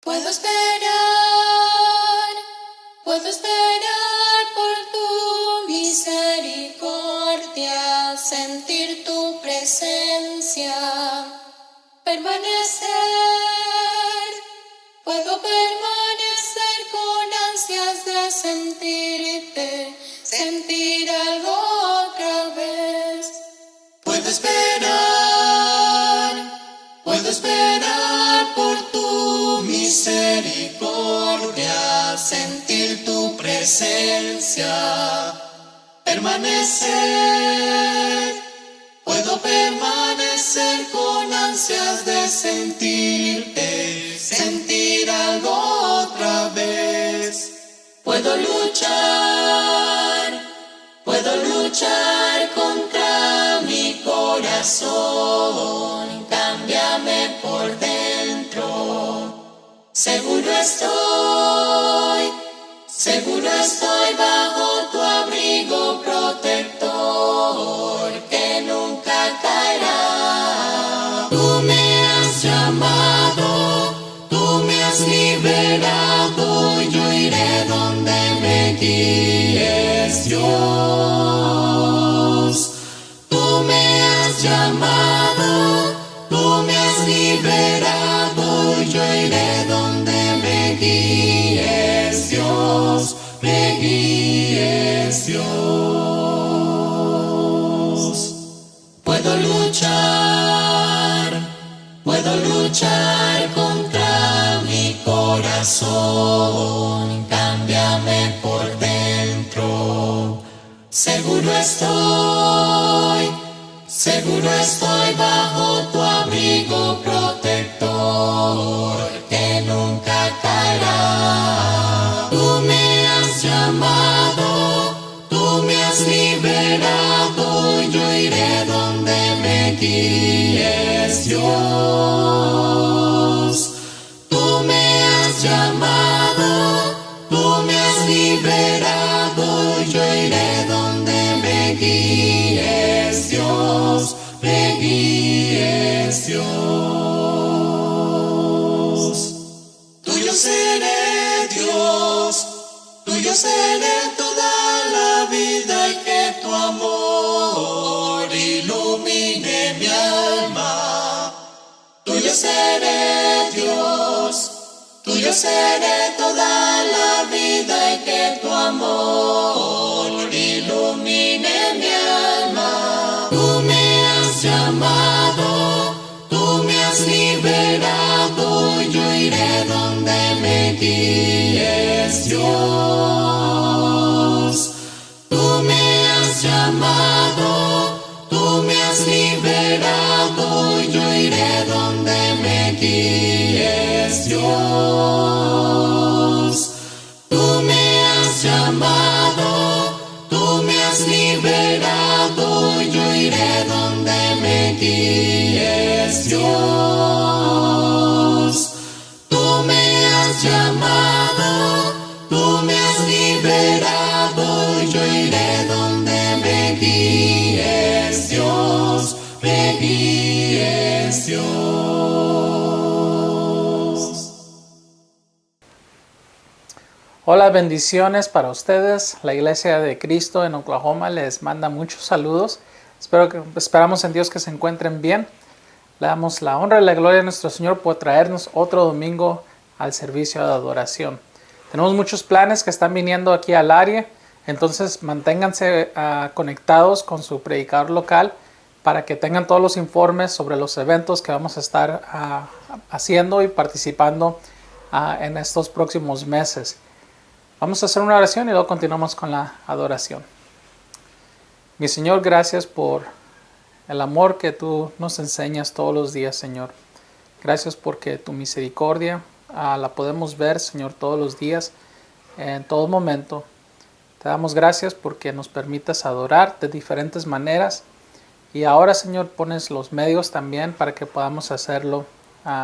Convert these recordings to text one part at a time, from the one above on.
puedo esperar por tu misericordia, sentir tu presencia, permanecer, puedo permanecer con ansias de sentirte, sentir algo otra vez. Puedo esperar por tu misericordia, sentir tu presencia, permanecer, puedo permanecer con ansias de sentirte, sentir algo otra vez. Puedo luchar contra mi corazón, cámbiame por dentro. Seguro estoy bajo tu abrigo protector, que nunca caerá. Tú me has llamado, tú me has liberado, yo iré donde me guíes, Dios. Tú me has llamado, tú me has liberado, yo iré donde me guíes, Dios, me guíes, Dios. Puedo luchar contra mi corazón, cámbiame por dentro. Seguro estoy bajo tu abrigo protector, que nunca caerá. Tú me has llamado, tú me has liberado, yo iré donde me guíes, Dios. Tú me has llamado, tú me has liberado, yo iré donde me guíes, Dios, me guíes, Dios. Tuyo seré, Dios, tuyo seré toda la vida, y que tu amor ilumine mi alma. Tuyo seré, Dios, tuyo seré toda la vida, y que tu amor ilumine mi alma. Tú me has llamado, tú me has liberado, yo iré donde me guíes, Dios. Tú me has llamado, tú me has liberado, yo iré donde me guíes, Dios. Tú me has llamado, tú me has liberado, yo iré donde me guíes, Dios. Tú me has llamado, tú me has liberado, yo iré donde me guíes, Dios, me guíes, Dios. Hola, bendiciones para ustedes. La Iglesia de Cristo en Oklahoma les manda muchos saludos. Esperamos en Dios que se encuentren bien. Le damos la honra y la gloria a nuestro Señor por traernos otro domingo al servicio de adoración. Tenemos muchos planes que están viniendo aquí al área, entonces manténganse conectados con su predicador local para que tengan todos los informes sobre los eventos que vamos a estar haciendo y participando en estos próximos meses. Vamos a hacer una oración y luego continuamos con la adoración. Mi Señor, gracias por el amor que tú nos enseñas todos los días, Señor. Gracias porque tu misericordia la podemos ver, Señor, todos los días, en todo momento. Te damos gracias porque nos permites adorar de diferentes maneras. Y ahora, Señor, pones los medios también para que podamos hacerlo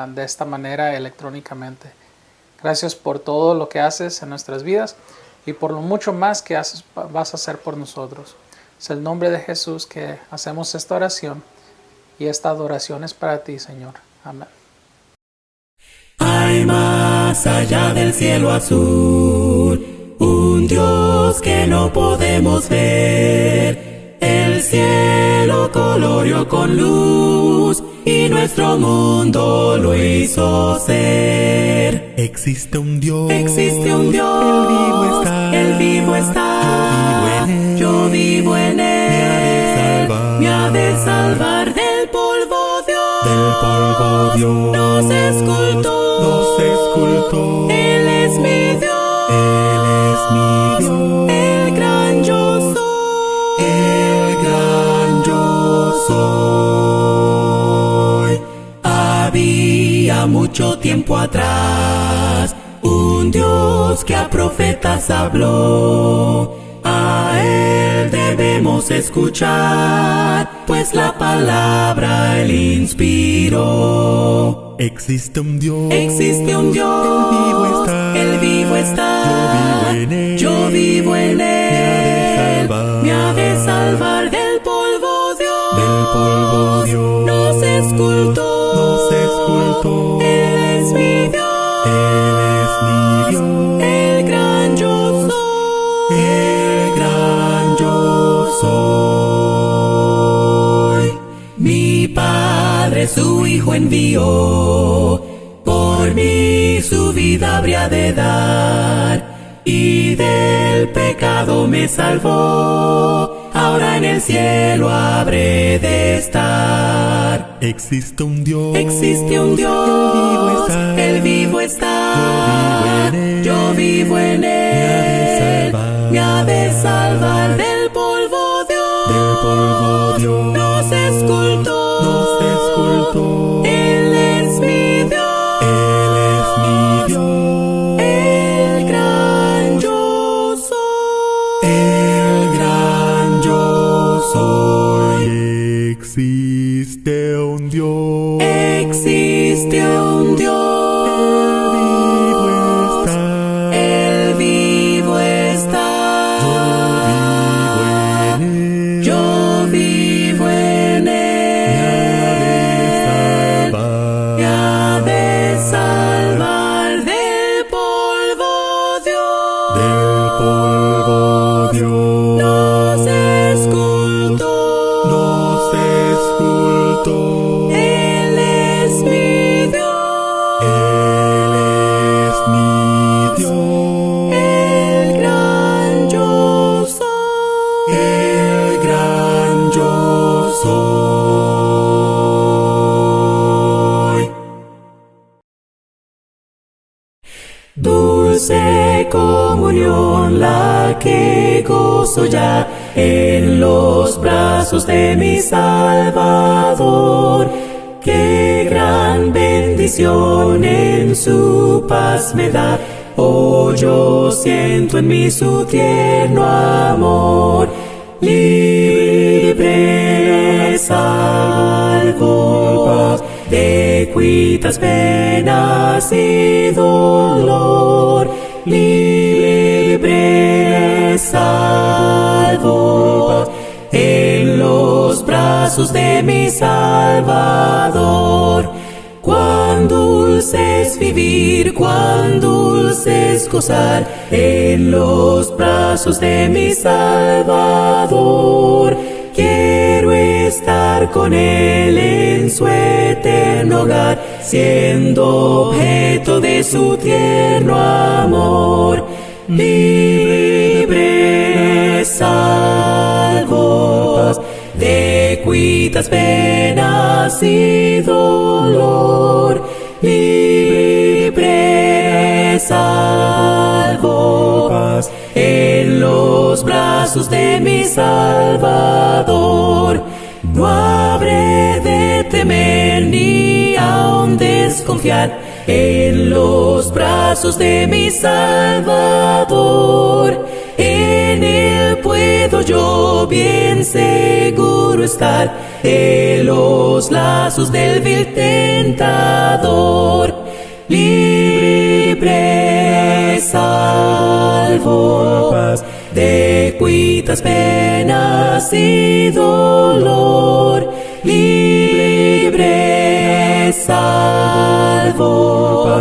de esta manera electrónicamente. Gracias por todo lo que haces en nuestras vidas y por lo mucho más que vas a hacer por nosotros. Es el nombre de Jesús que hacemos esta oración y esta adoración es para ti, Señor. Amén. Hay más más allá del cielo azul. Un Dios que no podemos ver. El cielo coloreó con luz y nuestro mundo lo hizo ser. Existe un Dios, existe un Dios, Él vivo está, yo vivo en Él, me ha de salvar del polvo Dios, nos escultó, Él es mi Dios, el gran yo soy. Había mucho tiempo atrás un Dios que a profetas habló. A Él debemos escuchar, pues la palabra Él inspiró. Existe un Dios, Él vivo está, yo vivo en Él, me ha de salvar del polvo Dios, nos escultó, Él es mi Dios, el gran yo soy. Mi Padre su Hijo envió, por mí su vida habría de dar, y del pecado me salvó, ahora en el cielo habré de estar. existe un Dios, Él vivo está, yo vivo en Él, me ha de salvar del polvo Dios, nos escultó, Él es mi Dios, el gran yo soy. existe un Dios, Él vivo está, yo vivo en Él, me ha de salvar del polvo Dios, nos escultó, Él es mi Dios, el gran yo soy. Dulce comunión la que gozo ya en los brazos de mi Salvador. Qué gran bendición en su paz me da. Oh, yo siento en mí su tierno amor. Libre salvo de cuitas penas y dolor. Libre salvo en los brazos de mi Salvador. Cuán dulce es vivir, cuán dulce es gozar en los brazos de mi Salvador. Quiero estar con Él en su eterno hogar, siendo objeto de su tierno amor. Libre salvo de cuitas penas y dolor. Libre salvo en los brazos de mi Salvador. No habré de temer ni aun desconfiar en los brazos de mi Salvador. En Él puedo yo bien seguro estar de los lazos del vil tentador. Libre salvo de cuitas penas y dolor. Libre salvo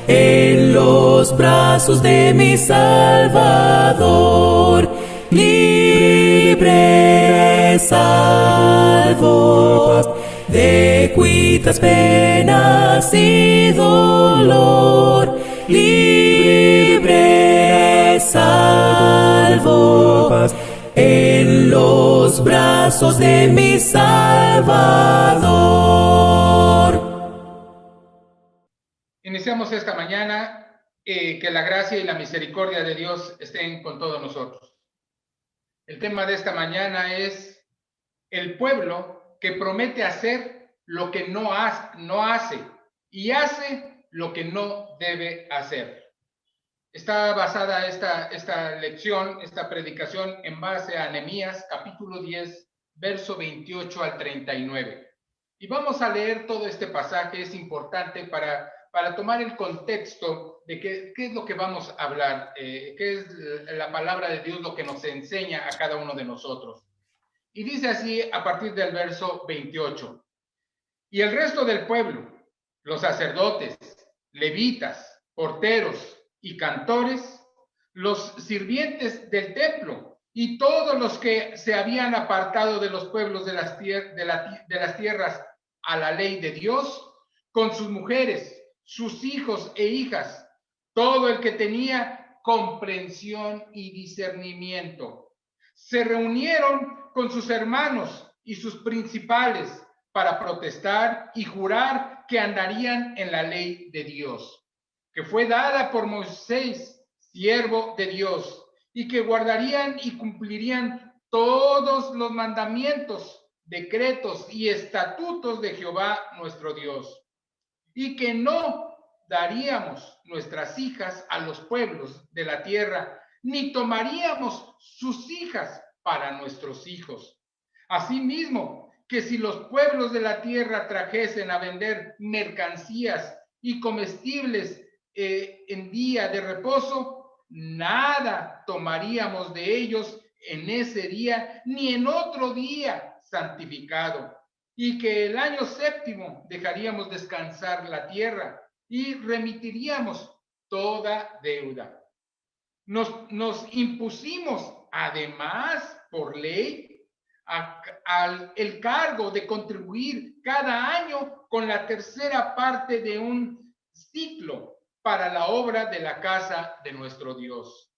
en los brazos de mi Salvador. Libre salvo de cuitas penas y dolor. Libre salvo en los brazos de mi Salvador. Iniciamos esta mañana, que la gracia y la misericordia de Dios estén con todos nosotros. El tema de esta mañana es el pueblo que promete hacer lo que no hace y hace lo que no debe hacer. Está basada esta lección, esta predicación en base a Nehemías capítulo 10, verso 28 al 39. Y vamos a leer todo este pasaje, es importante para tomar el contexto de qué es lo que vamos a hablar, qué es la palabra de Dios, lo que nos enseña a cada uno de nosotros. Y dice así a partir del verso 28. Y el resto del pueblo, los sacerdotes, levitas, porteros y cantores, los sirvientes del templo y todos los que se habían apartado de los pueblos de las tierras a la ley de Dios, con sus mujeres, sus hijos e hijas, todo el que tenía comprensión y discernimiento, se reunieron con sus hermanos y sus principales para protestar y jurar que andarían en la ley de Dios, que fue dada por Moisés, siervo de Dios, y que guardarían y cumplirían todos los mandamientos, decretos y estatutos de Jehová nuestro Dios, y que no daríamos nuestras hijas a los pueblos de la tierra, ni tomaríamos sus hijas para nuestros hijos. Asimismo, que si los pueblos de la tierra trajesen a vender mercancías y comestibles en día de reposo, nada tomaríamos de ellos en ese día ni en otro día santificado, y que el año séptimo dejaríamos descansar la tierra y remitiríamos toda deuda. Nos impusimos además por ley el cargo de contribuir cada año con la tercera parte de un ciclo para la obra de la casa de nuestro Dios,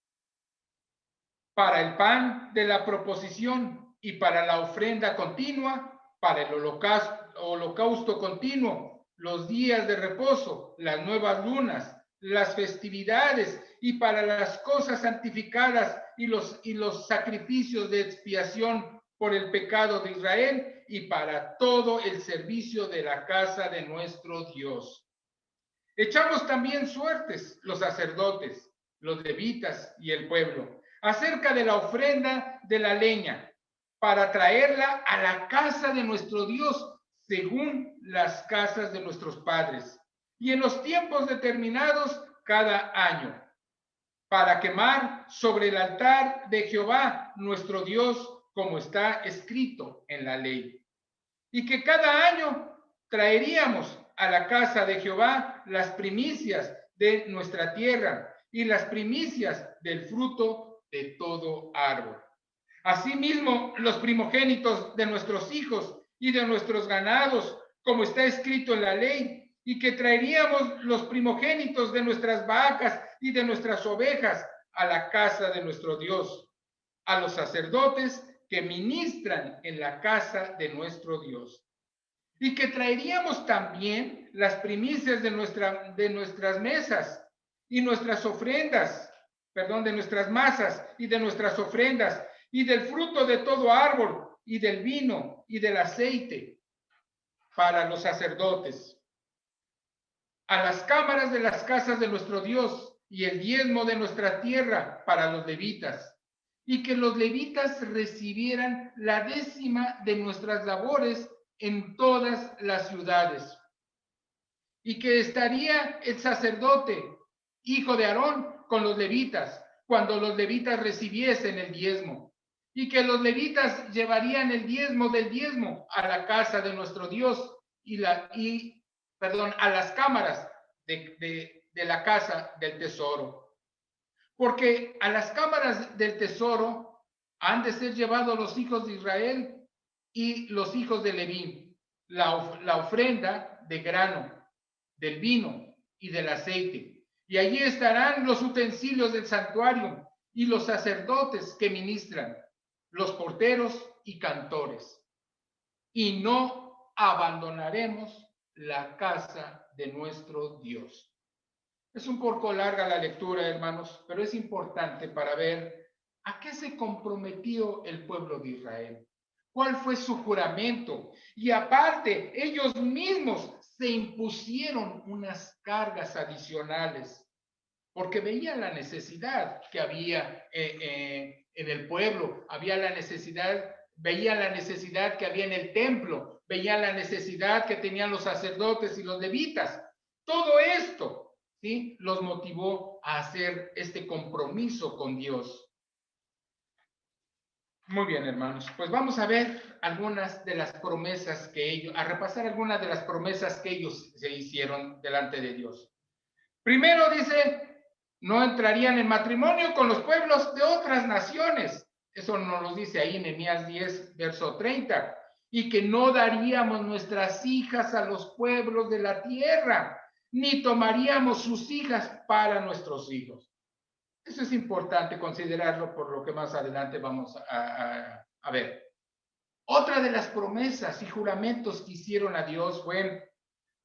para el pan de la proposición y para la ofrenda continua, para el holocausto continuo, los días de reposo, las nuevas lunas, las festividades y para las cosas santificadas y los sacrificios de expiación por el pecado de Israel y para todo el servicio de la casa de nuestro Dios. Echamos también suertes los sacerdotes, los levitas y el pueblo acerca de la ofrenda de la leña, para traerla a la casa de nuestro Dios, según las casas de nuestros padres, y en los tiempos determinados cada año, para quemar sobre el altar de Jehová nuestro Dios, como está escrito en la ley. Y que cada año traeríamos a la casa de Jehová las primicias de nuestra tierra y las primicias del fruto de todo árbol. Asimismo, los primogénitos de nuestros hijos y de nuestros ganados, como está escrito en la ley, y que traeríamos los primogénitos de nuestras vacas y de nuestras ovejas a la casa de nuestro Dios, a los sacerdotes que ministran en la casa de nuestro Dios. Y que traeríamos también las primicias de nuestras mesas y nuestras ofrendas, de nuestras masas y de nuestras ofrendas, y del fruto de todo árbol, y del vino, y del aceite, para los sacerdotes, a las cámaras de las casas de nuestro Dios, y el diezmo de nuestra tierra para los levitas, y que los levitas recibieran la décima de nuestras labores en todas las ciudades, y que estaría el sacerdote, hijo de Aarón, con los levitas, cuando los levitas recibiesen el diezmo, y que los levitas llevarían el diezmo del diezmo a la casa de nuestro Dios a las cámaras de de la casa del tesoro. Porque a las cámaras del tesoro han de ser llevados los hijos de Israel y los hijos de Leví, la ofrenda de grano, del vino y del aceite. Y allí estarán los utensilios del santuario y los sacerdotes que ministran, los porteros y cantores. Y no abandonaremos la casa de nuestro Dios. Es un poco larga la lectura, hermanos, pero es importante para ver a qué se comprometió el pueblo de Israel. ¿Cuál fue su juramento? Y aparte, ellos mismos se impusieron unas cargas adicionales, porque veían la necesidad que había en el pueblo, veían la necesidad que había en el templo, veían la necesidad que tenían los sacerdotes y los levitas. Todo esto, ¿sí?, los motivó a hacer este compromiso con Dios. Muy bien, hermanos, pues vamos a ver algunas de las promesas a repasar algunas de las promesas que ellos se hicieron delante de Dios. Primero dice, no entrarían en matrimonio con los pueblos de otras naciones. Eso nos lo dice ahí en Nehemías 10, verso 30. Y que no daríamos nuestras hijas a los pueblos de la tierra, ni tomaríamos sus hijas para nuestros hijos. Eso es importante considerarlo por lo que más adelante vamos a ver. Otra de las promesas y juramentos que hicieron a Dios fue,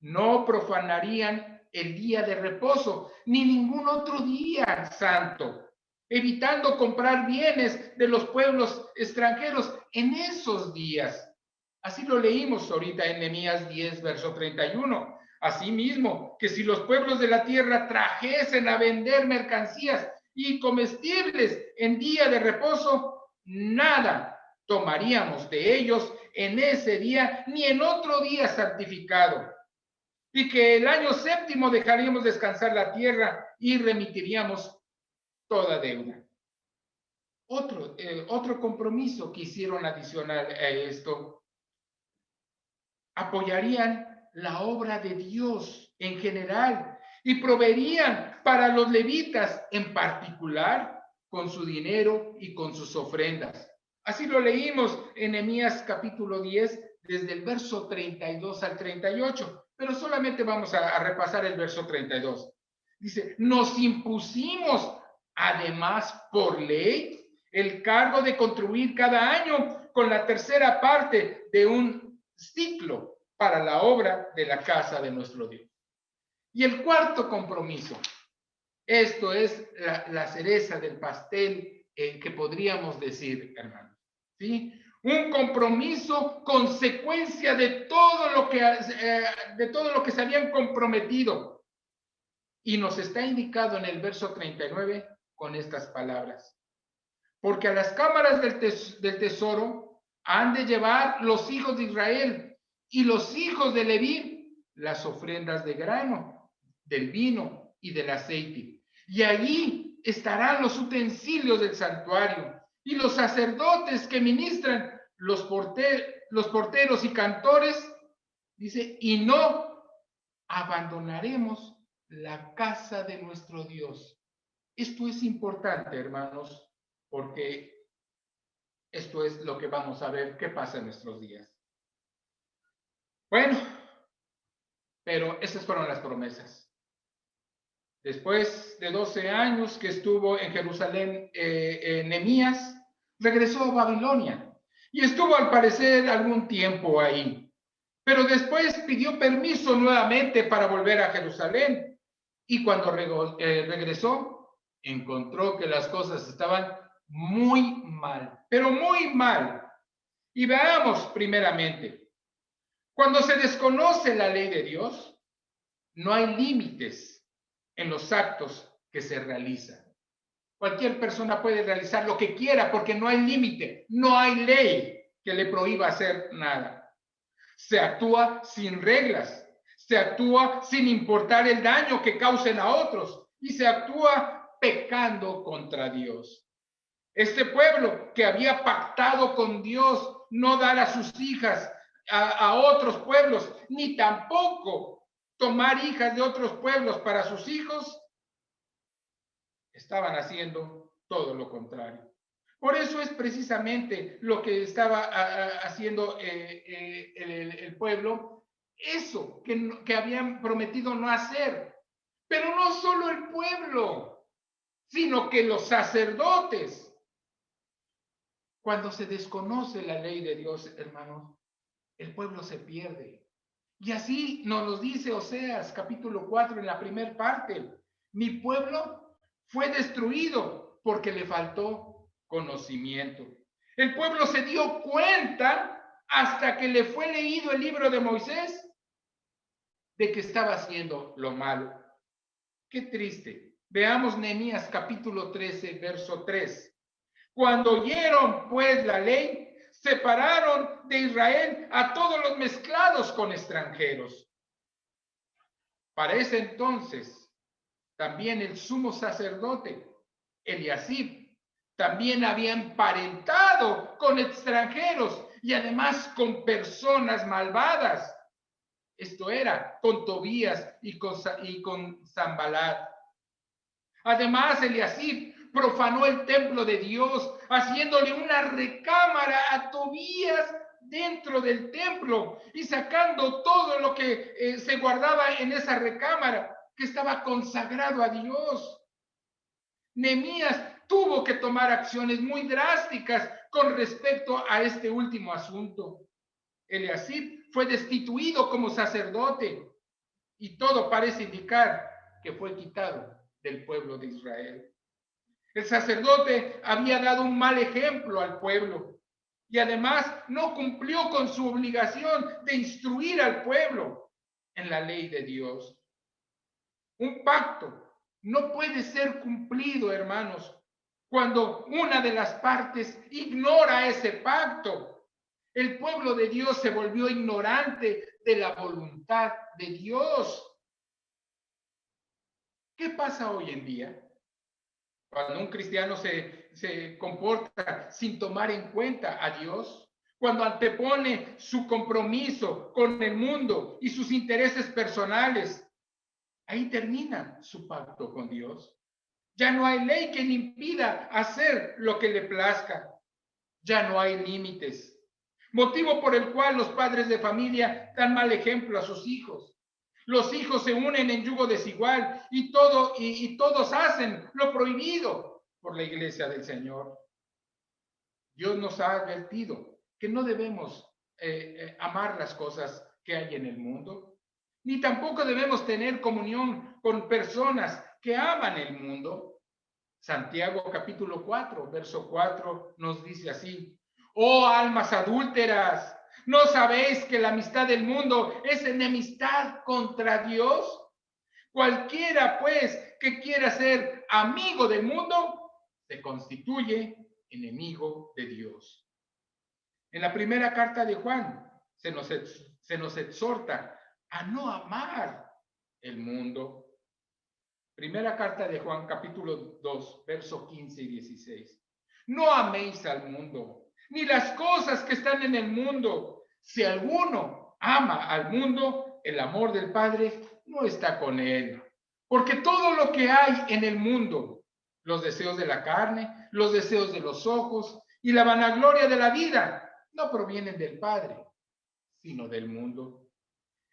no profanarían el día de reposo, ni ningún otro día santo, evitando comprar bienes de los pueblos extranjeros en esos días. Así lo leímos ahorita en Nehemías 10, verso 31. Asimismo, que si los pueblos de la tierra trajesen a vender mercancías y comestibles en día de reposo, nada tomaríamos de ellos en ese día ni en otro día santificado. Y que el año séptimo dejaríamos descansar la tierra y remitiríamos toda deuda. Otro compromiso que hicieron adicional a esto, apoyarían la obra de Dios en general y proveerían para los levitas en particular con su dinero y con sus ofrendas. Así lo leímos en Nehemías capítulo 10, desde el verso 32 al 38, pero solamente vamos a repasar el verso 32. Dice, nos impusimos además por ley el cargo de contribuir cada año con la tercera parte de un ciclo para la obra de la casa de nuestro Dios. Y el cuarto compromiso, esto es la cereza del pastel que podríamos decir, hermanos, ¿sí? Un compromiso consecuencia de todo lo que se habían comprometido. Y nos está indicado en el verso 39 con estas palabras. Porque a las cámaras del tesoro han de llevar los hijos de Israel y los hijos de Leví las ofrendas de grano, del vino y del aceite. Y allí estarán los utensilios del santuario y los sacerdotes que ministran, los porteros y cantores, dice, y no abandonaremos la casa de nuestro Dios. Esto es importante, hermanos, porque esto es lo que vamos a ver qué pasa en nuestros días. Bueno, pero esas fueron las promesas. Después de 12 años que estuvo en Jerusalén, Nehemías regresó a Babilonia y estuvo al parecer algún tiempo ahí. Pero después pidió permiso nuevamente para volver a Jerusalén y cuando regresó, encontró que las cosas estaban muy mal, pero muy mal. Y veamos primeramente, cuando se desconoce la ley de Dios, no hay límites en los actos que se realizan. Cualquier persona puede realizar lo que quiera porque no hay límite, no hay ley que le prohíba hacer nada. Se actúa sin reglas, se actúa sin importar el daño que causen a otros y se actúa pecando contra Dios. Este pueblo que había pactado con Dios no dar a sus hijas a otros pueblos, ni tampoco tomar hijas de otros pueblos para sus hijos, estaban haciendo todo lo contrario. Por eso es precisamente lo que estaba haciendo el pueblo, eso que habían prometido no hacer. Pero no solo el pueblo, sino que los sacerdotes. Cuando se desconoce la ley de Dios, hermanos, el pueblo se pierde. Y así nos dice Oseas, capítulo 4, en la primera parte. Mi pueblo fue destruido porque le faltó conocimiento. El pueblo se dio cuenta hasta que le fue leído el libro de Moisés de que estaba haciendo lo malo. Qué triste. Veamos Nehemías capítulo 13, verso 3. Cuando oyeron pues la ley, separaron de Israel a todos los mezclados con extranjeros. Para ese entonces, también el sumo sacerdote, Eliasib, también había emparentado con extranjeros y además con personas malvadas. Esto era con Tobías y con Sanbalat. Además, Eliasib profanó el templo de Dios, haciéndole una recámara a Tobías dentro del templo y sacando todo lo que se guardaba en esa recámara que estaba consagrado a Dios. Nehemías tuvo que tomar acciones muy drásticas con respecto a este último asunto. Eliasib fue destituido como sacerdote y todo parece indicar que fue quitado del pueblo de Israel. El sacerdote había dado un mal ejemplo al pueblo y además no cumplió con su obligación de instruir al pueblo en la ley de Dios. Un pacto no puede ser cumplido, hermanos, cuando una de las partes ignora ese pacto. El pueblo de Dios se volvió ignorante de la voluntad de Dios. ¿Qué pasa hoy en día? Cuando un cristiano se comporta sin tomar en cuenta a Dios, cuando antepone su compromiso con el mundo y sus intereses personales, ahí termina su pacto con Dios. Ya no hay ley que le impida hacer lo que le plazca. Ya no hay límites. Motivo por el cual los padres de familia dan mal ejemplo a sus hijos. Los hijos se unen en yugo desigual y todos hacen lo prohibido por la iglesia del Señor. Dios nos ha advertido que no debemos amar las cosas que hay en el mundo, ni tampoco debemos tener comunión con personas que aman el mundo. Santiago capítulo 4, verso 4 nos dice así: oh almas adúlteras, ¿no sabéis que la amistad del mundo es enemistad contra Dios? Cualquiera, pues, que quiera ser amigo del mundo, se constituye enemigo de Dios. En la primera carta de Juan se nos exhorta a no amar el mundo. Primera carta de Juan, capítulo 2, verso 15 y 16. No améis al mundo, ni las cosas que están en el mundo. Si alguno ama al mundo, el amor del Padre no está con él. Porque todo lo que hay en el mundo, los deseos de la carne, los deseos de los ojos y la vanagloria de la vida, no provienen del Padre, sino del mundo.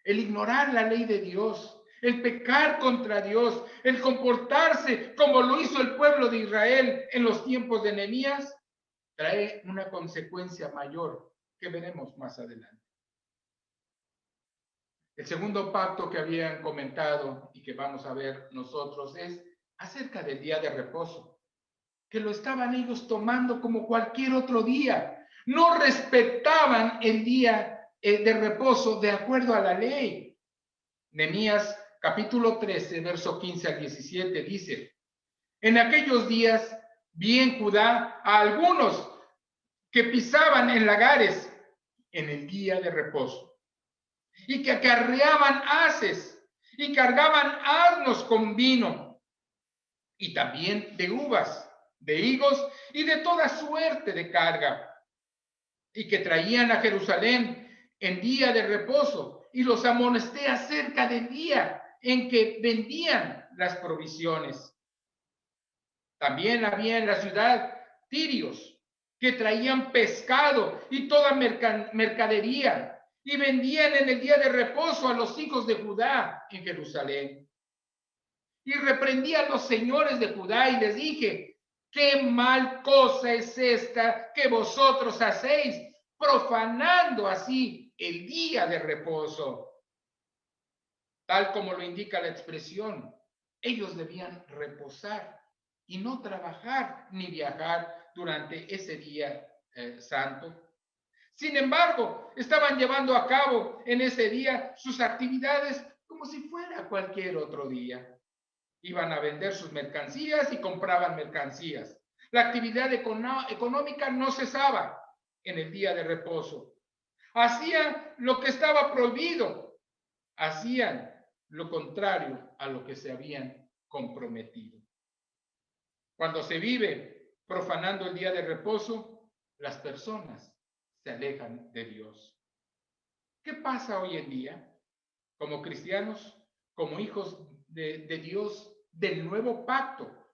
El ignorar la ley de Dios, el pecar contra Dios, el comportarse como lo hizo el pueblo de Israel en los tiempos de Nehemías, trae una consecuencia mayor que veremos más adelante. El segundo pacto que habían comentado y que vamos a ver nosotros es acerca del día de reposo, que lo estaban ellos tomando como cualquier otro día. No respetaban el día de reposo de acuerdo a la ley. Nehemías capítulo 13, verso 15 al 17 dice: en aquellos días vi en Judá a algunos que pisaban en lagares en el día de reposo y que acarreaban haces y cargaban asnos con vino y también de uvas, de higos y de toda suerte de carga, y que traían a Jerusalén en día de reposo y los amonesté acerca del día en que vendían las provisiones. También había en la ciudad tirios que traían pescado y toda mercadería y vendían en el día de reposo a los hijos de Judá en Jerusalén. Y reprendí a los señores de Judá y les dije: qué mal cosa es esta que vosotros hacéis, profanando así el día de reposo. Tal como lo indica la expresión, ellos debían reposar y no trabajar ni viajar durante ese día santo. Sin embargo, estaban llevando a cabo en ese día sus actividades como si fuera cualquier otro día. Iban a vender sus mercancías y compraban mercancías. La actividad económica no cesaba en el día de reposo. Hacían lo que estaba prohibido. Hacían lo contrario a lo que se habían comprometido. Cuando se vive profanando el día de reposo, las personas se alejan de Dios. ¿Qué pasa hoy en día? Como cristianos, como hijos de Dios, del nuevo pacto,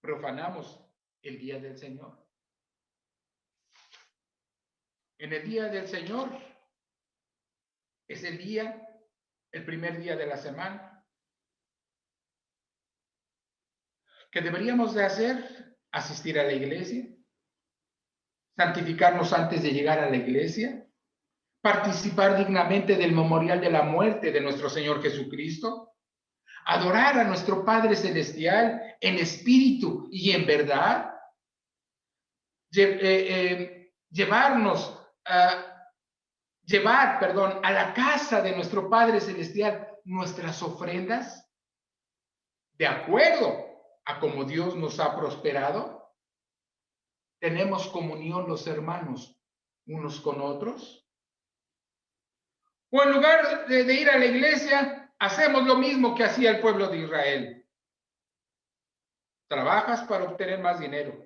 profanamos el día del Señor. En el día del Señor es el primer día de la semana. ¿Qué deberíamos de hacer? Asistir a la iglesia, santificarnos antes de llegar a la iglesia, participar dignamente del memorial de la muerte de nuestro Señor Jesucristo, adorar a nuestro Padre Celestial en espíritu y en verdad, llevar a la casa de nuestro Padre Celestial nuestras ofrendas, de acuerdo a como Dios nos ha prosperado. ¿Tenemos comunión los hermanos unos con otros? O en lugar de ir a la iglesia, hacemos lo mismo que hacía el pueblo de Israel. Trabajas para obtener más dinero.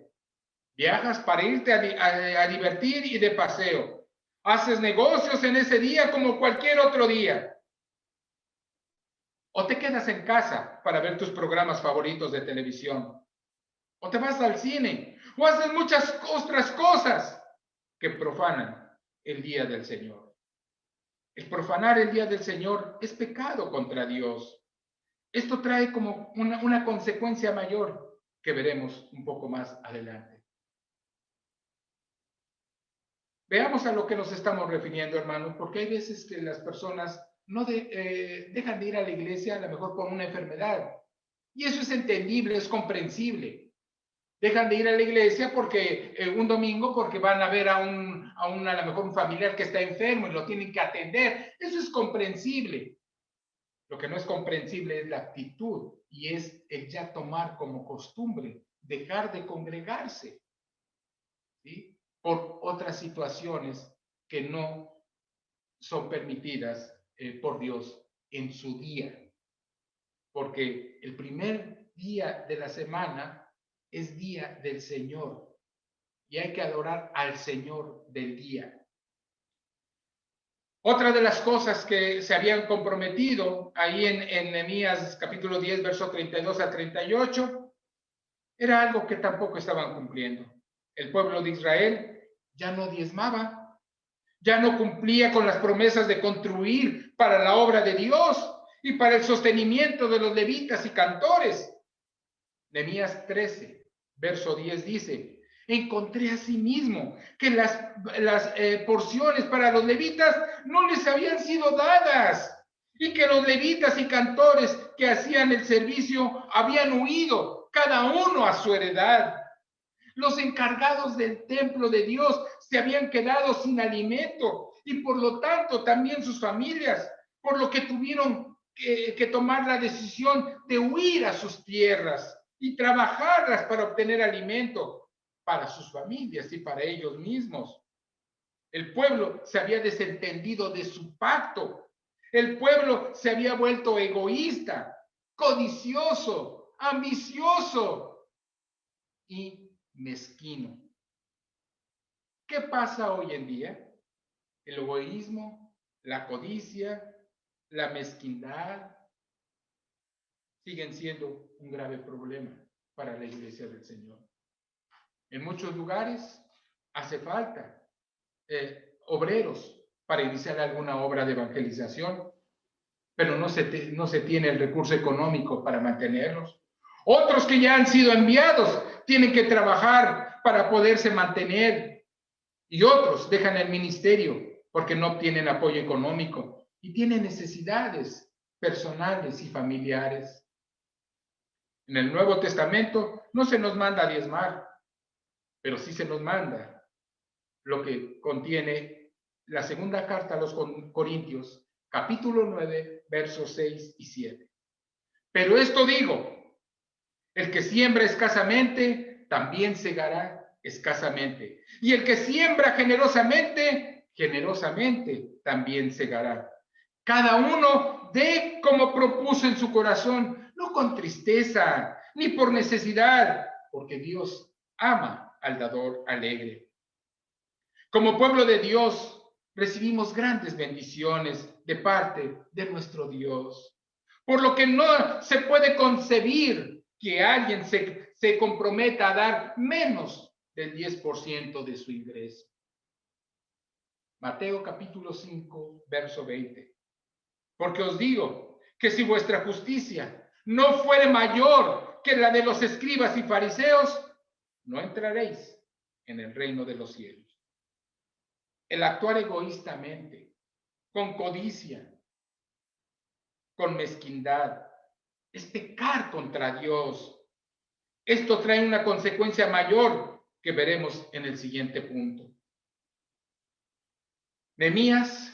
Viajas para irte a divertir y de paseo. Haces negocios en ese día como cualquier otro día. O te quedas en casa para ver tus programas favoritos de televisión. O te vas al cine. O haces muchas otras cosas que profanan el día del Señor. El profanar el día del Señor es pecado contra Dios. Esto trae como una consecuencia mayor que veremos un poco más adelante. Veamos a lo que nos estamos refiriendo, hermanos, porque hay veces que las personas no dejan de ir a la iglesia, a lo mejor por una enfermedad. Y eso es entendible, es comprensible. Dejan de ir a la iglesia porque un domingo, porque van a ver a lo mejor un familiar que está enfermo y lo tienen que atender. Eso es comprensible. Lo que no es comprensible es la actitud y es el ya tomar como costumbre, dejar de congregarse, ¿sí?, por otras situaciones que no son permitidas por Dios en su día. Porque el primer día de la semana es día del Señor y hay que adorar al Señor del día. Otra de las cosas que se habían comprometido ahí en Nehemías capítulo 10, verso 32 a 38, era algo que tampoco estaban cumpliendo. El pueblo de Israel ya no diezmaba, ya no cumplía con las promesas de construir para la obra de Dios y para el sostenimiento de los levitas y cantores. Nehemías 13, verso 10 dice: encontré asimismo que las porciones para los levitas no les habían sido dadas y que los levitas y cantores que hacían el servicio habían huido, cada uno a su heredad. Los encargados del templo de Dios se habían quedado sin alimento y por lo tanto también sus familias, por lo que tuvieron que tomar la decisión de huir a sus tierras y trabajarlas para obtener alimento para sus familias y para ellos mismos. El pueblo se había desentendido de su pacto. El pueblo se había vuelto egoísta, codicioso, ambicioso y mezquino. ¿Qué pasa hoy en día? El egoísmo, la codicia, la mezquindad, siguen siendo un grave problema para la iglesia del Señor. En muchos lugares hace falta obreros para iniciar alguna obra de evangelización, pero no se tiene el recurso económico para mantenerlos. Otros que ya han sido enviados tienen que trabajar para poderse mantener, y otros dejan el ministerio porque no obtienen apoyo económico y tienen necesidades personales y familiares. En el Nuevo Testamento no se nos manda a diezmar, pero sí se nos manda lo que contiene la segunda carta a los Corintios, capítulo 9, versos 6 y 7. Pero esto digo, el que siembra escasamente, también segará escasamente. Y el que siembra generosamente, generosamente también segará. Cada uno dé como propuso en su corazón, no con tristeza, ni por necesidad, porque Dios ama al dador alegre. Como pueblo de Dios, recibimos grandes bendiciones de parte de nuestro Dios, por lo que no se puede concebir que alguien se comprometa a dar menos del 10% de su ingreso. Mateo capítulo 5, verso 20. Porque os digo que si vuestra justicia no fuere mayor que la de los escribas y fariseos, no entraréis en el reino de los cielos. El actuar egoístamente, con codicia, con mezquindad, es pecar contra Dios. Esto trae una consecuencia mayor que veremos en el siguiente punto. Nehemías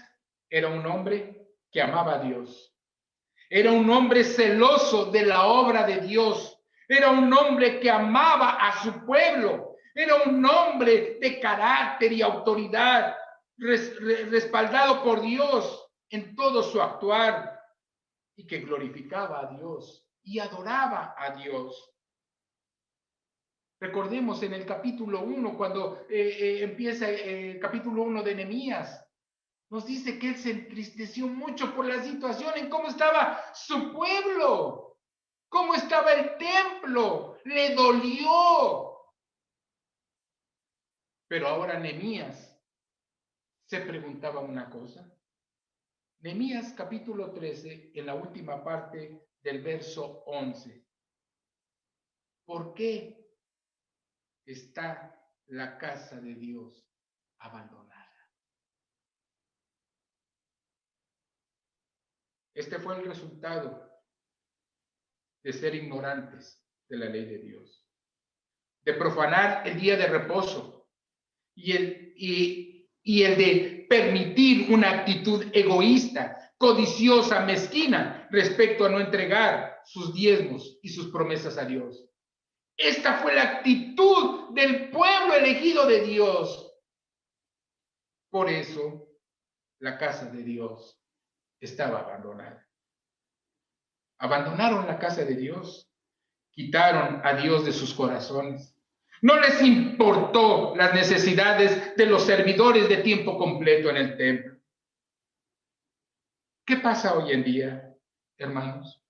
era un hombre que amaba a Dios. Era un hombre celoso de la obra de Dios. Era un hombre que amaba a su pueblo. Era un hombre de carácter y autoridad, respaldado por Dios en todo su actuar, y que glorificaba a Dios y adoraba a Dios. Recordemos en el capítulo 1, cuando empieza el capítulo 1 de Nehemías, nos dice que él se entristeció mucho por la situación en cómo estaba su pueblo, cómo estaba el templo, le dolió. Pero ahora Nehemías se preguntaba una cosa. Nehemías capítulo 13, en la última parte del verso 11. ¿Por qué está la casa de Dios abandonada? Este fue el resultado de ser ignorantes de la ley de Dios, de profanar el día de reposo y el de permitir una actitud egoísta, codiciosa, mezquina respecto a no entregar sus diezmos y sus promesas a Dios. Esta fue la actitud del pueblo elegido de Dios. Por eso la casa de Dios estaba abandonada. Abandonaron la casa de Dios, quitaron a Dios de sus corazones. No les importó las necesidades de los servidores de tiempo completo en el templo. ¿Qué pasa hoy en día, hermanos?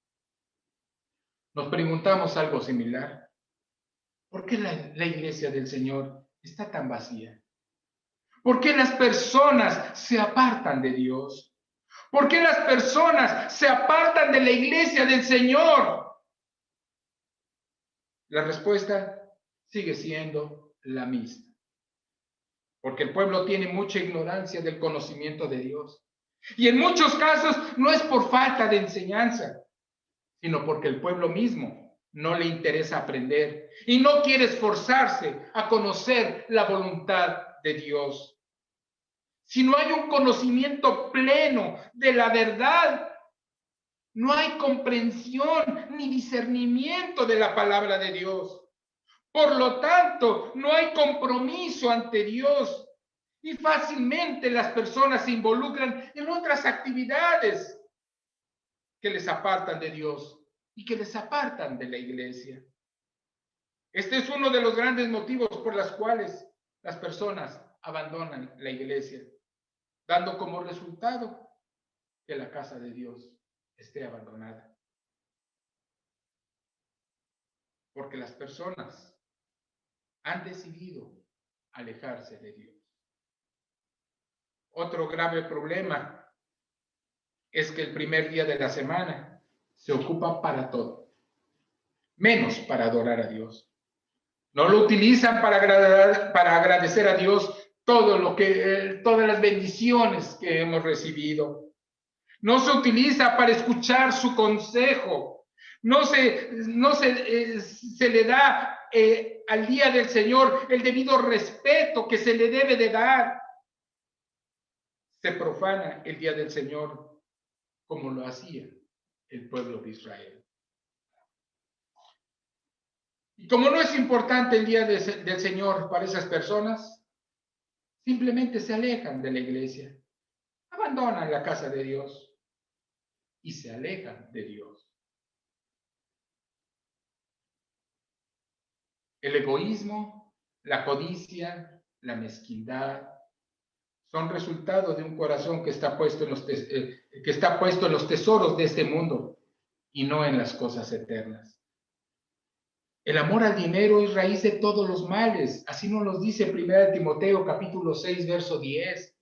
Nos preguntamos algo similar. ¿Por qué la iglesia del Señor está tan vacía? ¿Por qué las personas se apartan de Dios? ¿Por qué las personas se apartan de la iglesia del Señor? La respuesta sigue siendo la misma. Porque el pueblo tiene mucha ignorancia del conocimiento de Dios. Y en muchos casos no es por falta de enseñanza, sino porque el pueblo mismo no le interesa aprender y no quiere esforzarse a conocer la voluntad de Dios. Si no hay un conocimiento pleno de la verdad, no hay comprensión ni discernimiento de la palabra de Dios. Por lo tanto, no hay compromiso ante Dios y fácilmente las personas se involucran en otras actividades que les apartan de Dios y que les apartan de la iglesia. Este es uno de los grandes motivos por los cuales las personas abandonan la iglesia, dando como resultado que la casa de Dios esté abandonada. Porque las personas han decidido alejarse de Dios. Otro grave problema es que el primer día de la semana se ocupa para todo, menos para adorar a Dios. No lo utilizan para agradecer a Dios todas las bendiciones que hemos recibido. No se utiliza para escuchar su consejo. No se le da al día del Señor el debido respeto que se le debe de dar. Se profana el día del Señor como lo hacía el pueblo de Israel. Y como no es importante el día del Señor para esas personas, simplemente se alejan de la iglesia, abandonan la casa de Dios y se alejan de Dios. El egoísmo, la codicia, la mezquindad son resultado de un corazón que está puesto en los tesoros de este mundo y no en las cosas eternas. El amor al dinero es raíz de todos los males, así nos lo dice 1 Timoteo capítulo 6, verso 10.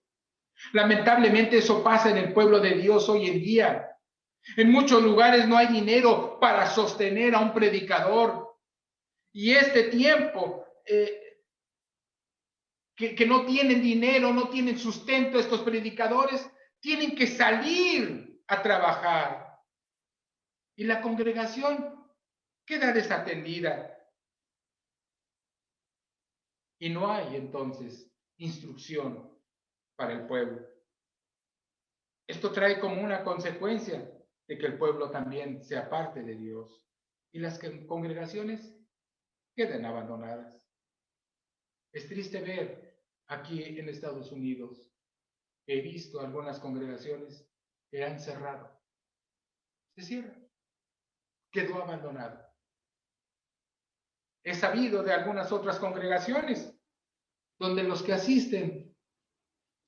Lamentablemente eso pasa en el pueblo de Dios hoy en día. En muchos lugares no hay dinero para sostener a un predicador. Y este tiempo que no tienen dinero, no tienen sustento, estos predicadores tienen que salir a trabajar. Y la congregación queda desatendida. Y no hay entonces instrucción para el pueblo. Esto trae como una consecuencia de que el pueblo también se aparte de Dios y las congregaciones queden abandonadas. Es triste ver aquí en Estados Unidos que he visto algunas congregaciones que han cerrado. Se cierran. Quedó abandonado. He sabido de algunas otras congregaciones donde los que asisten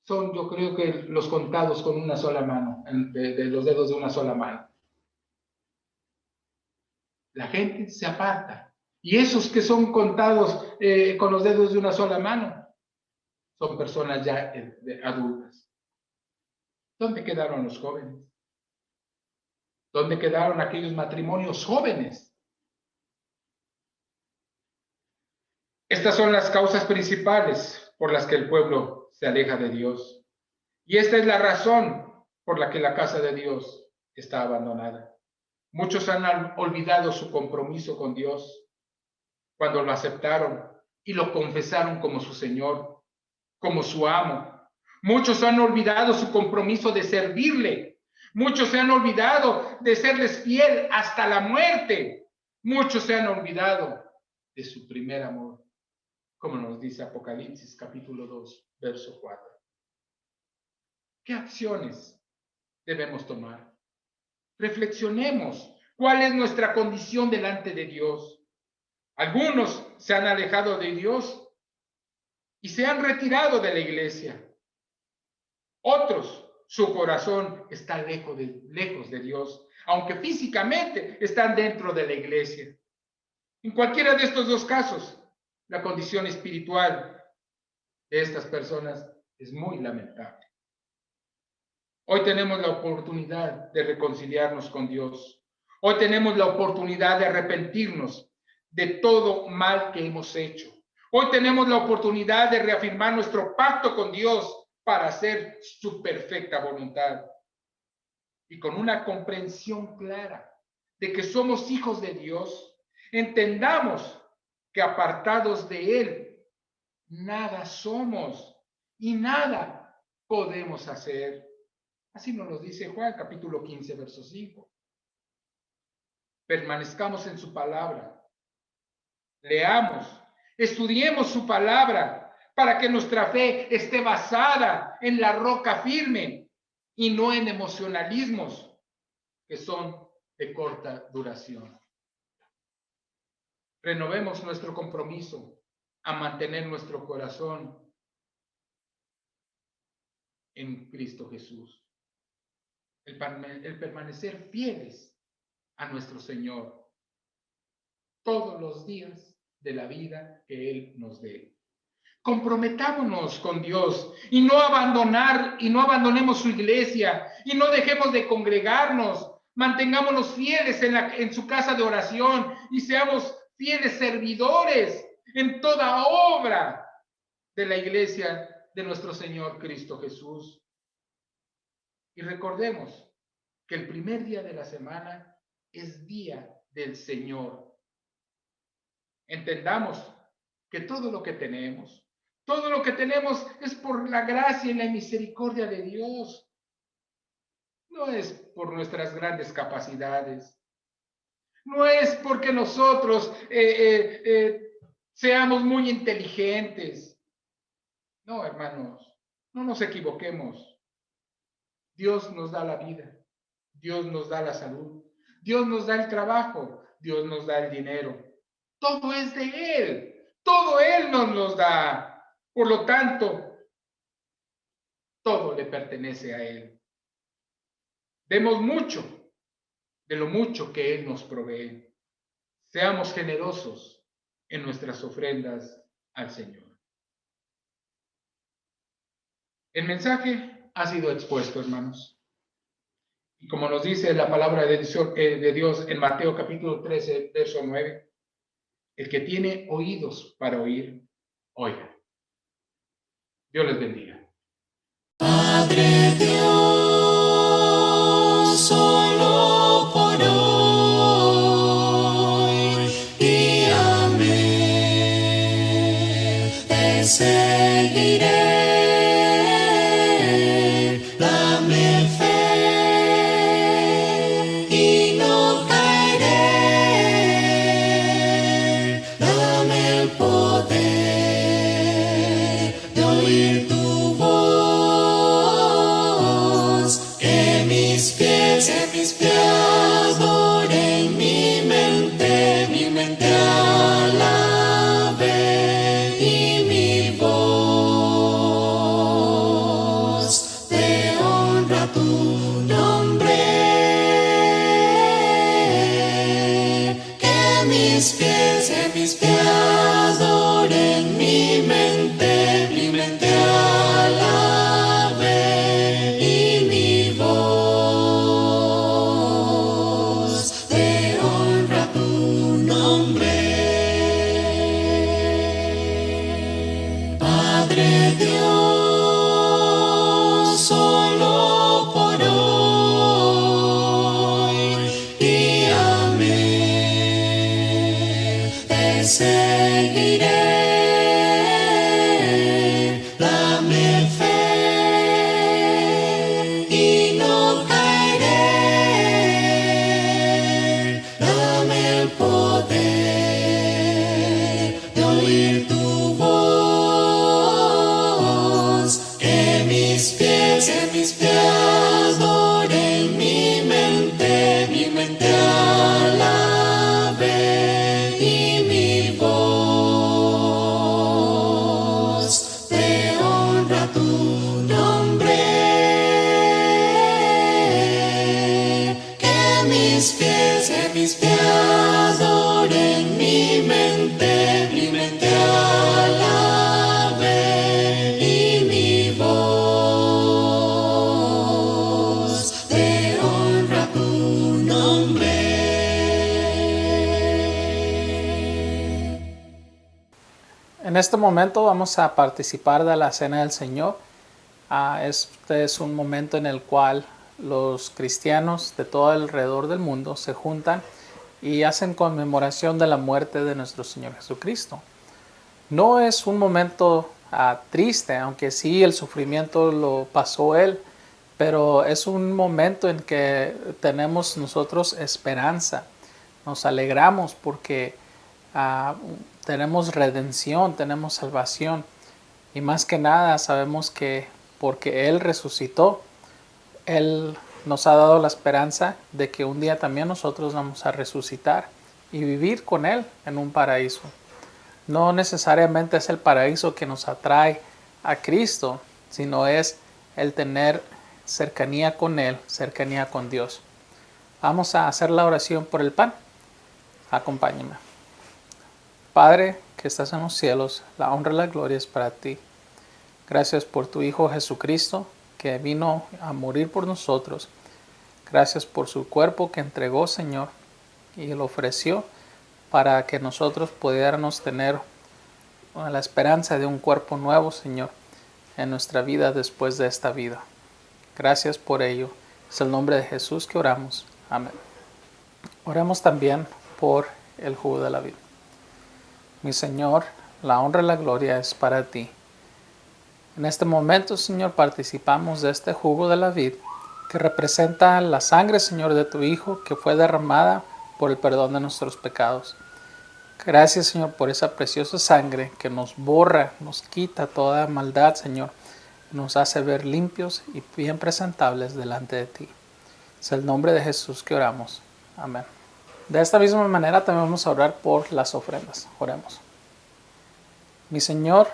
son, yo creo que los contados con una sola mano, de los dedos de una sola mano. La gente se aparta. Y esos que son contados con los dedos de una sola mano son personas ya adultas. ¿Dónde quedaron los jóvenes? ¿Dónde quedaron aquellos matrimonios jóvenes? Estas son las causas principales por las que el pueblo se aleja de Dios. Y esta es la razón por la que la casa de Dios está abandonada. Muchos han olvidado su compromiso con Dios cuando lo aceptaron y lo confesaron como su Señor, como su amo. Muchos han olvidado su compromiso de servirle. Muchos se han olvidado de serles fiel hasta la muerte. Muchos se han olvidado de su primer amor, como nos dice Apocalipsis capítulo 2, verso 4. ¿Qué acciones debemos tomar? Reflexionemos cuál es nuestra condición delante de Dios. Algunos se han alejado de Dios y se han retirado de la iglesia. Otros, su corazón está lejos de Dios, aunque físicamente están dentro de la iglesia. En cualquiera de estos dos casos, la condición espiritual de estas personas es muy lamentable. Hoy tenemos la oportunidad de reconciliarnos con Dios. Hoy tenemos la oportunidad de arrepentirnos de todo mal que hemos hecho. Hoy tenemos la oportunidad de reafirmar nuestro pacto con Dios para hacer su perfecta voluntad. Y con una comprensión clara de que somos hijos de Dios, entendamos que apartados de Él, nada somos y nada podemos hacer. Así nos lo dice Juan, capítulo 15, verso 5. Permanezcamos en su palabra. Leamos, estudiemos su palabra para que nuestra fe esté basada en la roca firme y no en emocionalismos que son de corta duración. Renovemos nuestro compromiso a mantener nuestro corazón en Cristo Jesús. el permanecer fieles a nuestro Señor todos los días de la vida que Él nos dé. Comprometámonos con Dios y no abandonemos su iglesia y no dejemos de congregarnos. Mantengámonos fieles en su casa de oración y seamos fieles servidores en toda obra de la iglesia de nuestro Señor Cristo Jesús. Y recordemos que el primer día de la semana es día del Señor. Entendamos que todo lo que tenemos es por la gracia y la misericordia de Dios. No es por nuestras grandes capacidades. No es porque nosotros seamos muy inteligentes. No, hermanos, no nos equivoquemos. Dios nos da la vida. Dios nos da la salud. Dios nos da el trabajo. Dios nos da el dinero. Todo es de Él. Todo Él nos da. Por lo tanto, todo le pertenece a Él. Demos mucho de lo mucho que Él nos provee. Seamos generosos en nuestras ofrendas al Señor. El mensaje ha sido expuesto, hermanos. Y como nos dice la palabra de Dios en Mateo capítulo 13, verso 9, el que tiene oídos para oír, oiga. Dios les bendiga. Padre Dios, solo por hoy, guíame, te seguiré, dame fe y no caeré, dame el poder de oír tu voz, que mis pies adoren, mi mente alabe y mi voz te honra tu nombre, que mis pies adoren, mi mente alabe y mi voz te honra tu nombre. Padre Dios, solo por hoy, guíame, te seguiré. Dame fe y no caeré, dame el poder de oír tu voz, que mis pies adoren, mi mente alabe y mi voz te honra tu nombre, que mis pies adoren, mi mente alabe y mi voz te honra tu nombre. En este momento vamos a participar de la Cena del Señor. Este es un momento en el cual los cristianos de todo alrededor del mundo se juntan y hacen conmemoración de la muerte de nuestro Señor Jesucristo. No es un momento triste, aunque sí el sufrimiento lo pasó Él, pero es un momento en que tenemos nosotros esperanza. Nos alegramos porque tenemos redención, tenemos salvación. Y más que nada sabemos que porque Él resucitó, Él nos ha dado la esperanza de que un día también nosotros vamos a resucitar y vivir con Él en un paraíso. No necesariamente es el paraíso que nos atrae a Cristo, sino es el tener cercanía con Él, cercanía con Dios. Vamos a hacer la oración por el pan. Acompáñame. Padre, que estás en los cielos, la honra y la gloria es para ti. Gracias por tu Hijo Jesucristo, que vino a morir por nosotros. Gracias por su cuerpo que entregó, Señor, y lo ofreció para que nosotros pudiéramos tener la esperanza de un cuerpo nuevo, Señor, en nuestra vida después de esta vida. Gracias por ello. Es el nombre de Jesús que oramos. Amén. Oremos también por el jugo de la vida. Mi Señor, la honra y la gloria es para ti. En este momento, Señor, participamos de este jugo de la vid que representa la sangre, Señor, de tu Hijo que fue derramada por el perdón de nuestros pecados. Gracias, Señor, por esa preciosa sangre que nos borra, nos quita toda maldad, Señor. Nos hace ver limpios y bien presentables delante de ti. Es el nombre de Jesús que oramos. Amén. De esta misma manera también vamos a orar por las ofrendas. Oremos. Mi Señor,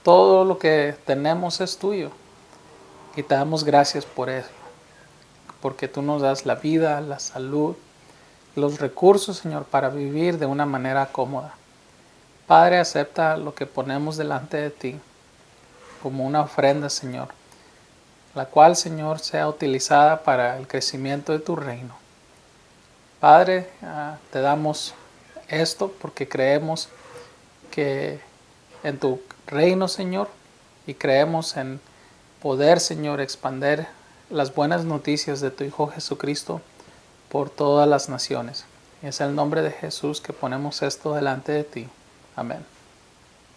todo lo que tenemos es tuyo y te damos gracias por eso, porque tú nos das la vida, la salud, los recursos, Señor, para vivir de una manera cómoda. Padre, acepta lo que ponemos delante de ti como una ofrenda, Señor, la cual, Señor, sea utilizada para el crecimiento de tu reino. Padre, te damos esto porque creemos que en tu reino, Señor, y creemos en poder, Señor, expandir las buenas noticias de tu Hijo Jesucristo por todas las naciones. Es el nombre de Jesús que ponemos esto delante de ti. Amén.